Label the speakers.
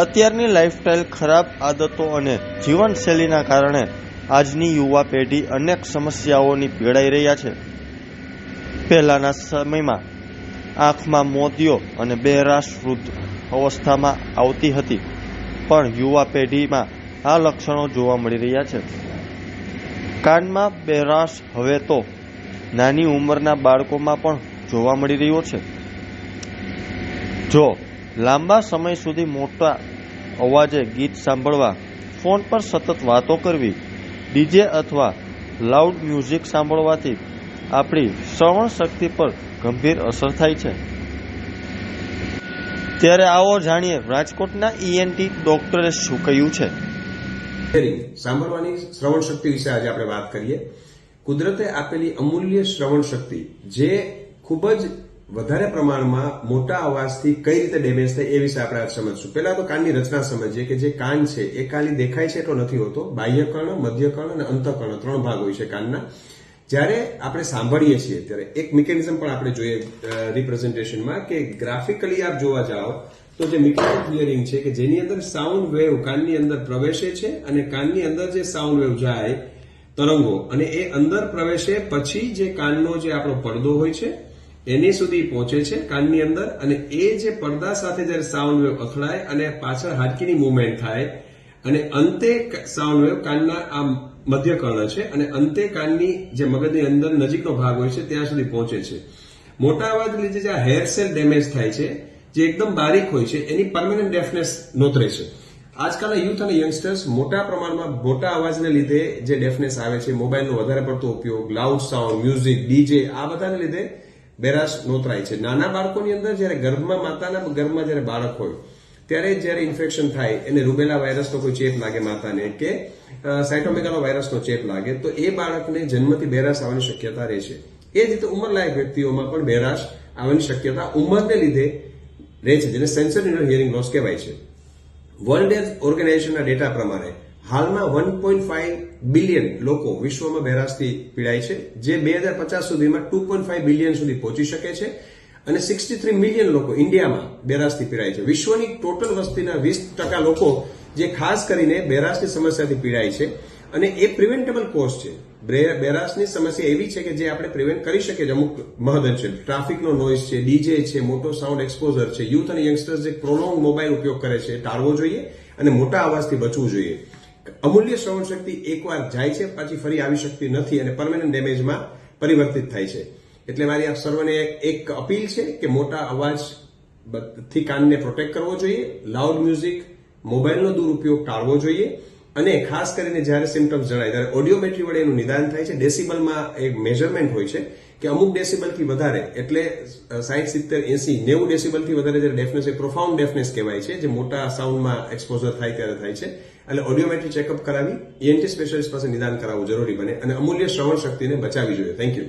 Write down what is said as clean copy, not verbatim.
Speaker 1: અત્યારની લાઈફસ્ટાઈલ, ખરાબ આદતો અને જીવનશૈલીના કારણે આજની યુવા પેઢી અનેક સમસ્યાઓની પીડાઈ રહ્યા છે. પહેલાના સમયમાં આંખમાં મોતિયો અને બહેરાશ વૃદ્ધ અવસ્થામાં આવતી હતી, પણ યુવા પેઢીમાં આ લક્ષણો જોવા મળી રહ્યા છે. કાનમાં બહેરાશ હવે તો નાની ઉંમરના બાળકોમાં પણ જોવા મળી રહ્યો છે. જો લાંબા સમય સુધી મોટા અવાજે ગીત સાંભળવા, ફોન પર સતત વાતો કરવી, ડીજે અથવા લાઉડ મ્યુઝિક સાંભળવાથી આપણી શ્રવણ શક્તિ પર ગંભીર અસર થાય છે. ત્યારે આવો જાણીએ રાજકોટના ઈએનટી ડોક્ટરે શું કહ્યું છે.
Speaker 2: સાંભળવાની શ્રવણ શક્તિ વિશે આજે આપણે વાત કરીએ. કુદરતે આપેલી અમૂલ્ય શ્રવણ શક્તિ જે ખૂબ જ વધારે પ્રમાણમાં મોટા અવાજથી કઈ રીતે ડેમેજ થાય એ વિશે આપણે આજ સમજશું. પહેલા તો કાનની રચના સમજીએ કે જે કાન છે એ ખાલી દેખાય છે એટલો નથી હોતો. બાહ્યકર્ણ, મધ્યકર્ણ અને અંતઃકર્ણ 3 ભાગ હોય છે કાનના. જ્યારે આપણે સાંભળીએ છીએ ત્યારે એક મિકેનિઝમ પણ આપણે જોઈએ રિપ્રેઝન્ટેશનમાં કે ગ્રાફિકલી આપ જોવા જાઓ તો જે મિકેનિકલ હિયરિંગ છે કે જેની અંદર સાઉન્ડ વેવ કાનની અંદર પ્રવેશે છે અને કાનની અંદર જે સાઉન્ડ વેવ જાય તરંગો અને એ અંદર પ્રવેશે પછી જે કાનનો જે આપણો પડદો હોય છે એની સુધી પહોંચે છે કાનની અંદર, અને એ જે પડદા સાથે જયારે સાઉન્ડ વેવ અથડાય અને પાછળ હાડકીની મુવમેન્ટ થાય અને અંતે સાઉન્ડ વેવ કાનના આ મધ્યકર્ણ છે અને અંતે કાનની જે મગજની અંદર નજીકનો ભાગ હોય છે ત્યાં સુધી પહોંચે છે. મોટા અવાજ લીધે જે આ હેર સેલ ડેમેજ થાય છે જે એકદમ બારીક હોય છે એની પરમેનન્ટ ડેફનેસ નોતરે છે. આજકાલના યુથ અને યંગસ્ટર્સ મોટા પ્રમાણમાં મોટા અવાજને લીધે જે ડેફનેસ આવે છે, મોબાઈલનો વધારે પડતો ઉપયોગ, લાઉડ સાઉન્ડ, મ્યુઝિક, ડીજે, આ બધાને લીધે બેરાશ નોતરાય છે. નાના બાળકોની અંદર જયારે ગર્ભમાં માતાના ગર્ભમાં જયારે બાળક હોય ત્યારે જયારે ઇન્ફેક્શન થાય, એને રૂબેલા વાયરસનો કોઈ ચેપ લાગે માતાને કે સાયટોમેગાલો વાયરસનો ચેપ લાગે તો એ બાળકને જન્મથી બેરાશ આવવાની શક્યતા રહે છે. એ જ રીતે ઉંમરલાયક વ્યક્તિઓમાં પણ બેરાશ આવવાની શક્યતા ઉંમરને લીધે રહે છે, જેને સેન્સરી હિયરિંગ લોસ કહેવાય છે. વર્લ્ડ હેલ્થ ઓર્ગેનાઇઝેશનના ડેટા પ્રમાણે હાલમાં 1.5 બિલિયન લોકો વિશ્વમાં બેરાશથી પીડાય છે, જે 2050 સુધીમાં 2.5 બિલિયન સુધી પહોંચી શકે છે, અને 63 મિલિયન લોકો ઇન્ડિયામાં બેરાશથી પીડાય છે. વિશ્વની ટોટલ વસ્તીના 20% લોકો જે ખાસ કરીને બેરાશની સમસ્યાથી પીડાય છે, અને એ પ્રિવેન્ટેબલ કોઝ છે. બેરાશની સમસ્યા એવી છે કે જે આપણે પ્રિવેન્ટ કરી શકીએ છીએ અમુક મહદઅંશે. ટ્રાફિકનો નોઇઝ છે, ડીજે છે, મોટો સાઉન્ડ એક્સપોઝર છે, યુથ અને યંગસ્ટર્સ જે પ્રોલોંગ મોબાઈલ ઉપયોગ કરે છે ટાળવો જોઈએ અને મોટા અવાજથી બચવું જોઈએ. અમૂલ્ય શ્રવણ શક્તિ એકવાર જાય છે પછી ફરી આવી શકતી નથી અને પરમેનન્ટ ડેમેજમાં પરિવર્તિત થાય છે. એટલે મારી આપ સર્વને એક અપીલ છે કે મોટા અવાજથી કાનને પ્રોટેક્ટ કરવો જોઈએ, લાઉડ મ્યુઝિક, મોબાઈલનો દુરુપયોગ ટાળવો જોઈએ, અને ખાસ કરીને જ્યારે સિમ્ટમ્સ જણાય ત્યારે ઓડિયોમેટ્રી વડે એનું નિદાન થાય છે. ડેસિબલમાં એક મેઝરમેન્ટ હોય છે કે અમુક ડેસિબલથી વધારે એટલે 60, 70, 80, 90 ડેસિબલથી વધારે જ્યારે ડેફનેસ એ પ્રોફાઉન્ડ ડેફનેસ કહેવાય છે, જે મોટા સાઉન્ડમાં એક્સપોઝર થાય ત્યારે થાય છે. એટલે ઓડિયોમેટ્રી ચેકઅપ કરાવી ઈએનટી સ્પેશિયાલિસ્ટ પાસે નિદાન કરાવવું જરૂરી બને અને અમૂલ્ય શ્રવણ શક્તિને બચાવવી જોઈએ. Thank you.